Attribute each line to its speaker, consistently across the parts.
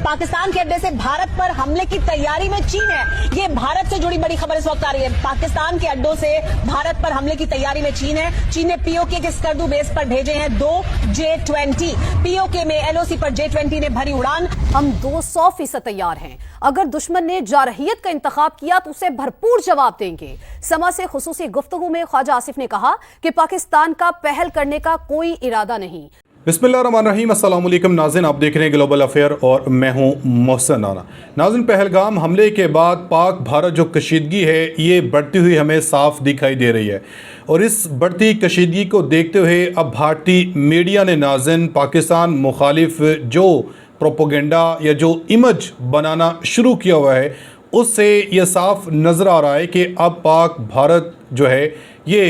Speaker 1: पाकिस्तान के अड्डे से भारत पर हमले की तैयारी में चीन है। ये भारत से जुड़ी बड़ी खबर इस वक्त आ रही है। पाकिस्तान के अड्डों से भारत पर हमले की तैयारी में चीन है। चीन ने पीओके के स्कर्दू बेस पर भेजे हैं 2 J-20। पीओके में एलओसी पर J-20 ने भरी उड़ान।
Speaker 2: हम 200% तैयार हैं। अगर दुश्मन ने जारहियत का इंतखाब किया तो उसे भरपूर जवाब देंगे। समा से खुसूसी गुफ्तगू में ख्वाजा आसिफ ने कहा कि पाकिस्तान का पहल करने का कोई इरादा नहीं।
Speaker 3: बिस्मिल्लाहिर्रहमानिर्रहीम। अस्सलाम वालेकुम नाज़रीन, आप देख रहे हैं ग्लोबल अफेयर और मैं हूं मोहसिन राना। नाज़रीन, पहलगाम हमले के बाद पाक भारत जो कशीदगी है ये बढ़ती हुई हमें साफ दिखाई दे रही है और इस बढ़ती कशीदगी को देखते हुए अब भारतीय मीडिया ने नाज़रीन पाकिस्तान मुखालिफ जो प्रोपोगेंडा या जो इमेज बनाना शुरू किया हुआ है उससे ये साफ नज़र आ रहा है कि अब पाक भारत जो है ये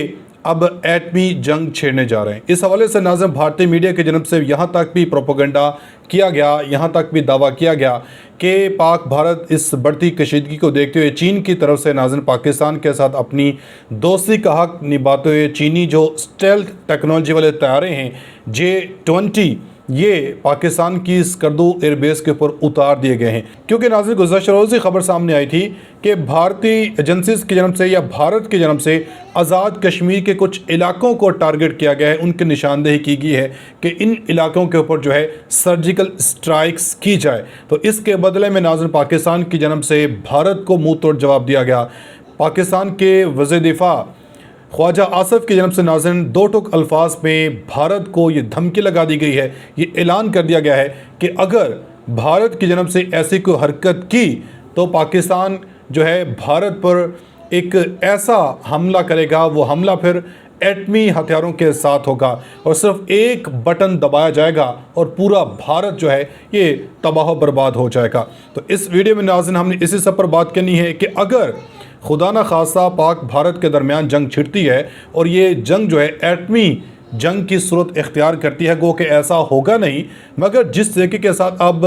Speaker 3: अब एटमी जंग छेड़ने जा रहे हैं। इस हवाले से नाज़रीन भारतीय मीडिया की जनब से यहाँ तक भी प्रोपोगेंडा किया गया, यहाँ तक भी दावा किया गया कि पाक भारत इस बढ़ती कशीदगी को देखते हुए चीन की तरफ से नाज़रीन पाकिस्तान के साथ अपनी दोस्ती का हक निभाते हुए चीनी जो स्टेल्थ टेक्नोलॉजी वाले तैयारे हैं J-20 ये पाकिस्तान की स्कर्दू एयरबेस के ऊपर उतार दिए गए हैं। क्योंकि नाज़रीन गुज़श्ता रोज़ खबर सामने आई थी कि भारतीय एजेंसीज की जन्म से या भारत की जन्म से आज़ाद कश्मीर के कुछ इलाकों को टारगेट किया गया है, उनकी निशानदेही की गई है कि इन इलाकों के ऊपर जो है सर्जिकल स्ट्राइक्स की जाए। तो इसके बदले में नाज़रीन पाकिस्तान की जन्म से भारत को मुँह तोड़ जवाब दिया गया। पाकिस्तान के वज़ीर दिफा ख्वाजा आसिफ की जन्म से नाज़रीन 2 टुक अल्फाज में भारत को ये धमकी लगा दी गई है, ये ऐलान कर दिया गया है कि अगर भारत की जन्म से ऐसी कोई हरकत की तो पाकिस्तान जो है भारत पर एक ऐसा हमला करेगा, वो हमला फिर एटमी हथियारों के साथ होगा और सिर्फ एक बटन दबाया जाएगा और पूरा भारत जो है ये तबाह बर्बाद हो जाएगा। तो इस वीडियो में नाज़रीन हमने इसी सब पर बात करनी है कि अगर खुदा न खास्ता पाक भारत के दरमियान जंग छिड़ती है और ये जंग जो है एटमी जंग की सूरत इख्तियार करती है, गो कि ऐसा होगा नहीं, मगर जिस तरीके के साथ अब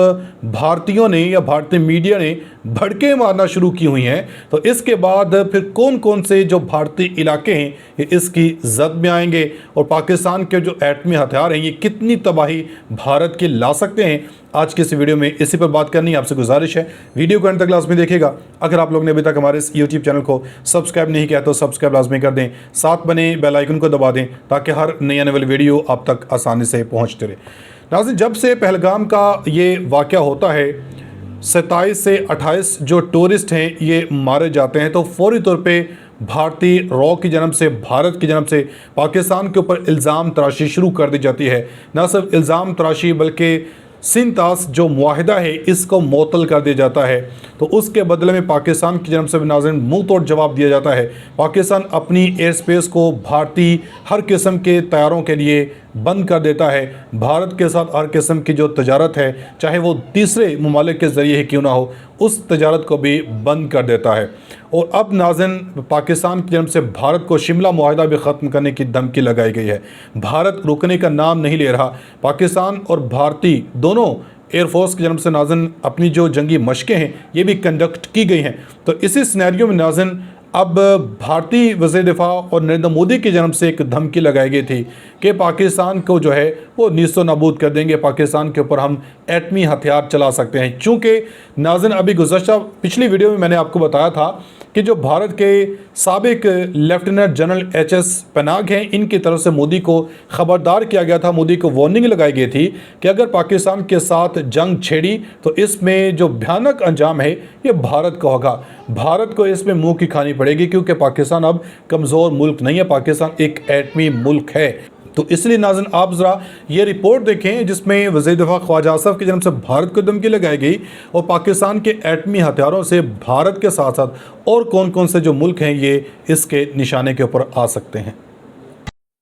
Speaker 3: भारतीयों ने या भारतीय मीडिया ने भड़के मारना शुरू की हुई हैं, तो इसके बाद फिर कौन कौन से जो भारतीय इलाके हैं ये इसकी जद में आएंगे और पाकिस्तान के जो एटमी हथियार हैं ये कितनी तबाही भारत के ला सकते हैं। आज की इस वीडियो में इसी पर बात करनी है। आपसे गुजारिश है वीडियो को अंत तक लाजमी देखिएगा। अगर आप लोग ने अभी तक हमारे इस यूट्यूब चैनल को सब्सक्राइब नहीं किया तो सब्सक्राइब लाजमी कर दें, साथ बने बेल आइकन को दबा दें ताकि हर नई आने वाली वीडियो आप तक आसानी से पहुँचते रहे। नाज़रीन, जब से पहलगाम का ये वाक़या होता है 27 से 28 जो टूरिस्ट हैं ये मारे जाते हैं, तो फौरी तौर पे भारतीय रॉ की जन्म से भारत की जन्म से पाकिस्तान के ऊपर इल्ज़ाम तराशी शुरू कर दी जाती है। न सिर्फ इल्ज़ाम तराशी बल्कि सिंतास जो मुआहिदा है इसको मुअत्तल कर दिया जाता है। तो उसके बदले में पाकिस्तान की जन्म से नाज़रीन मुंह तोड़ जवाब दिया जाता है। पाकिस्तान अपनी एयर स्पेस को भारतीय हर किस्म के तैयारों के लिए बंद कर देता है। भारत के साथ हर किस्म की जो तजारत है चाहे वो तीसरे ममालिक के ज़रिए ही क्यों ना हो, उस तजारत को भी बंद कर देता है। और अब नाज़रीन पाकिस्तान की जन्म से भारत को शिमला मुआहिदा भी ख़त्म करने की धमकी लगाई गई है। भारत रुकने का नाम नहीं ले रहा। पाकिस्तान और भारतीय दोनों एयरफोर्स की जन्म से नाज़रीन अपनी जो जंगी मशक़ें हैं ये भी कंडक्ट की गई हैं। तो इसी सिनेरियो में नाज़रीन अब भारतीय वज़ीर दिफा और नरेंद्र मोदी की जन्म से एक धमकी लगाई गई थी कि पाकिस्तान को जो है वो नीस्तो नाबूद कर देंगे, पाकिस्तान के ऊपर हम एटमी हथियार चला सकते हैं। चूँकि नाज़रीन अभी गुज़श्ता पिछली वीडियो में मैंने आपको बताया था कि जो भारत के साबिक लेफ्टिनेंट जनरल HS पनाग हैं इनकी तरफ से मोदी को ख़बरदार किया गया था, मोदी को वार्निंग लगाई गई थी कि अगर पाकिस्तान के साथ जंग छेड़ी तो इसमें जो भयानक अंजाम है ये भारत का होगा। भारत को इसमें मुंह की खानी पड़ेगी क्योंकि पाकिस्तान अब कमज़ोर मुल्क नहीं है, पाकिस्तान एक एटमी मुल्क है। तो इसलिए नाज़रीन आप ज़रा ये रिपोर्ट देखें जिसमें वज़ीर दिफा ख्वाजा आसिफ की जन्म से भारत को धमकी लगाई गई और पाकिस्तान के एटमी हथियारों से भारत के साथ साथ और कौन कौन से जो मुल्क हैं ये इसके निशाने के ऊपर आ सकते हैं।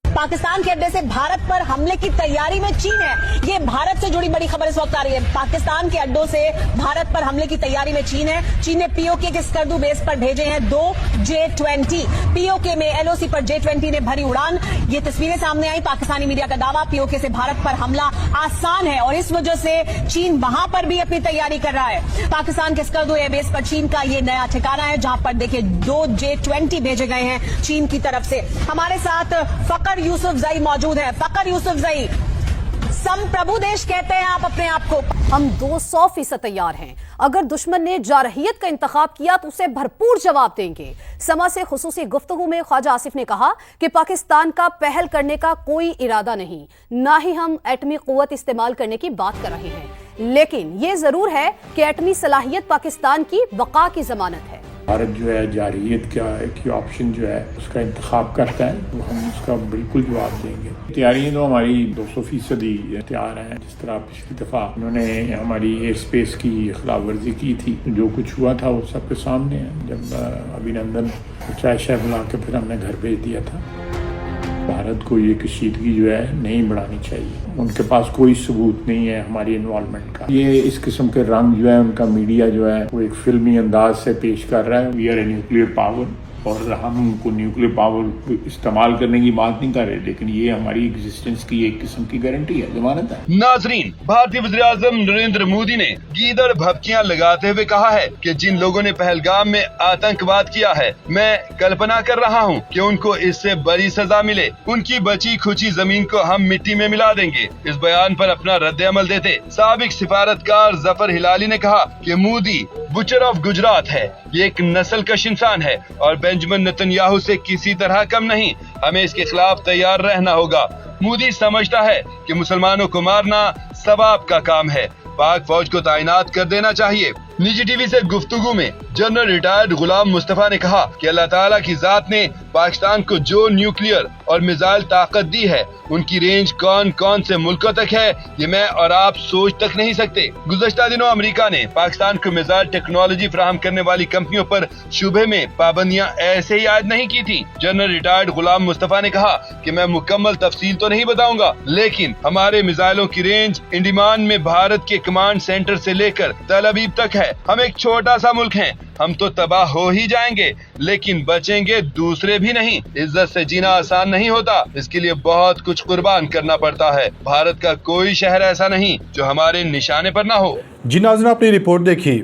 Speaker 1: पाकिस्तान के अड्डे से भारत पर हमले की तैयारी में चीन है। ये भारत से जुड़ी बड़ी खबर इस वक्त आ रही है। पाकिस्तान के अड्डों से भारत पर हमले की तैयारी में चीन है। चीन ने पीओके के स्कर्दू बेस पर भेजे हैं 2 J-20। पीओके में एलओसी पर J-20 ने भरी उड़ान। ये तस्वीरें सामने आई। पाकिस्तानी मीडिया का दावा पीओके से भारत पर हमला आसान है और इस वजह से चीन वहां पर भी अपनी तैयारी कर रहा है। पाकिस्तान के स्कर्दू एयरबेस पर चीन का ये नया ठिकाना है जहां पर देखिए 2 J-20 भेजे गए हैं चीन की तरफ से। हमारे साथ फकर यूसुफ जई मौजूद है। फकर यूसुफ जई, संप्रभु देश कहते हैं आप अपने आप को।
Speaker 2: हम 200% तैयार हैं। अगर दुश्मन ने जारहियत का इंतखाब किया तो उसे भरपूर जवाब देंगे। समा से खुसूसी गुफ्तगू में ख्वाजा आसिफ ने कहा कि पाकिस्तान का पहल करने का कोई इरादा नहीं, ना ही हम एटमी कुव्वत इस्तेमाल करने की बात कर रहे हैं, लेकिन यह जरूर है कि एटमी सलाहियत पाकिस्तान की बका की जमानत है।
Speaker 4: भारत जो है जारहियत की ऑप्शन जो है उसका इंतखाब करता है तो हम उसका बिल्कुल जवाब देंगे। तैयारियाँ तो हमारी 200% तैयार हैं। जिस तरह पिछली दफ़ा उन्होंने हमारी एयर स्पेस की खिलाफ वर्जी की थी, जो कुछ हुआ था वो सबके सामने है। जब अभिनंदन चाय शाय बुला के फिर हमने घर भेज दिया था। भारत को ये कशीदगी जो है नहीं बढ़ानी चाहिए। उनके पास कोई सबूत नहीं है हमारी इन्वॉल्वमेंट का। ये इस किस्म के रंग जो है उनका मीडिया जो है वो एक फिल्मी अंदाज से पेश कर रहा है। We are a nuclear power और हम उनको न्यूक्लियर पावर इस्तेमाल करने की बात नहीं कर रहे, लेकिन ये हमारी एग्जिस्टेंस की एक किस्म की गारंटी है, जमानत है।
Speaker 5: नाजरीन, भारतीय वज़ीर-ए-आज़म नरेंद्र मोदी ने गीदड़ भभकियां लगाते हुए कहा है कि जिन लोगों ने पहलगाम में आतंकवाद किया है, मैं कल्पना कर रहा हूं कि उनको इससे बड़ी सजा मिले। उनकी बची खुची जमीन को हम मिट्टी में मिला देंगे। इस बयान पर अपना रद्द-ए-अमल देते साबिक सिफारतकार जफर हिलाली ने कहा कि मोदी बुचर ऑफ गुजरात है, ये एक नस्लकश इंसान है और बेंजामिन नेतन्याहू से किसी तरह कम नहीं। हमें इसके खिलाफ तैयार रहना होगा। मोदी समझता है कि मुसलमानों को मारना सवाब का काम है, पाक फौज को तैनात कर देना चाहिए। निजी टीवी से गुफ्तगू में जनरल रिटायर्ड गुलाम मुस्तफा ने कहा कि अल्लाह ताला की जात ने पाकिस्तान को जो न्यूक्लियर और मिसाइल ताकत दी है, उनकी रेंज कौन कौन से मुल्कों तक है, ये मैं और आप सोच तक नहीं सकते। गुज़श्ता दिनों अमेरिका ने पाकिस्तान को मिसाइल टेक्नोलॉजी फराहम करने वाली कंपनियों पर शुबे में पाबंदियां ऐसे ही आयद नहीं की थी। जनरल रिटायर्ड गुलाम मुस्तफा ने कहा कि मैं मुकम्मल तफसील तो नहीं बताऊंगा, लेकिन हमारे मिसाइलों की रेंज इंडमान में भारत के कमांड सेंटर से लेकर तल अबीब तक है। हम एक छोटा सा मुल्क हैं, हम तो तबाह हो ही जाएंगे, लेकिन बचेंगे दूसरे भी नहीं। इज्जत से जीना आसान नहीं होता, इसके लिए बहुत कुछ कुर्बान करना पड़ता है। भारत का कोई शहर ऐसा नहीं जो हमारे निशाने पर ना हो।
Speaker 3: जी नाज़रीन, आपने रिपोर्ट देखी।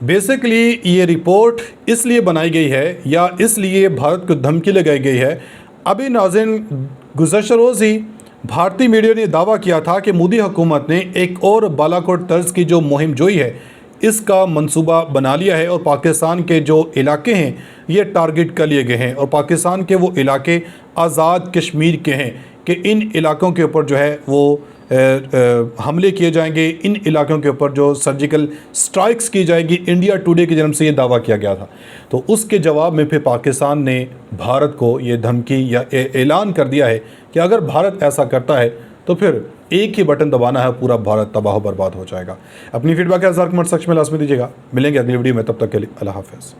Speaker 3: बेसिकली ये रिपोर्ट इसलिए बनाई गई है या इसलिए भारत को धमकी लगाई गई है। अभी नाज़रीन, गुज़श्ता रोज़ ही भारतीय मीडिया ने दावा किया था कि मोदी हुकूमत ने एक और बालाकोट तर्ज की जो मुहिम जोई है इसका मंसूबा बना लिया है और पाकिस्तान के जो इलाके हैं ये टारगेट कर लिए गए हैं और पाकिस्तान के वो इलाके आज़ाद कश्मीर के हैं कि इन इलाकों के ऊपर जो है वो हमले किए जाएंगे, इन इलाकों के ऊपर जो सर्जिकल स्ट्राइक्स की जाएगी। इंडिया टुडे की जन्म से ये दावा किया गया था, तो उसके जवाब में फिर पाकिस्तान ने भारत को ये धमकी या ऐलान कर दिया है कि अगर भारत ऐसा करता है तो फिर एक ही बटन दबाना है, पूरा भारत तबाह बर्बाद हो जाएगा। अपनी फीडबैक या कमेंट सेक्शन में लाजमी दीजिएगा। मिलेंगे अगली वीडियो में, तब तक के लिए अल्लाह हाफ़िज़।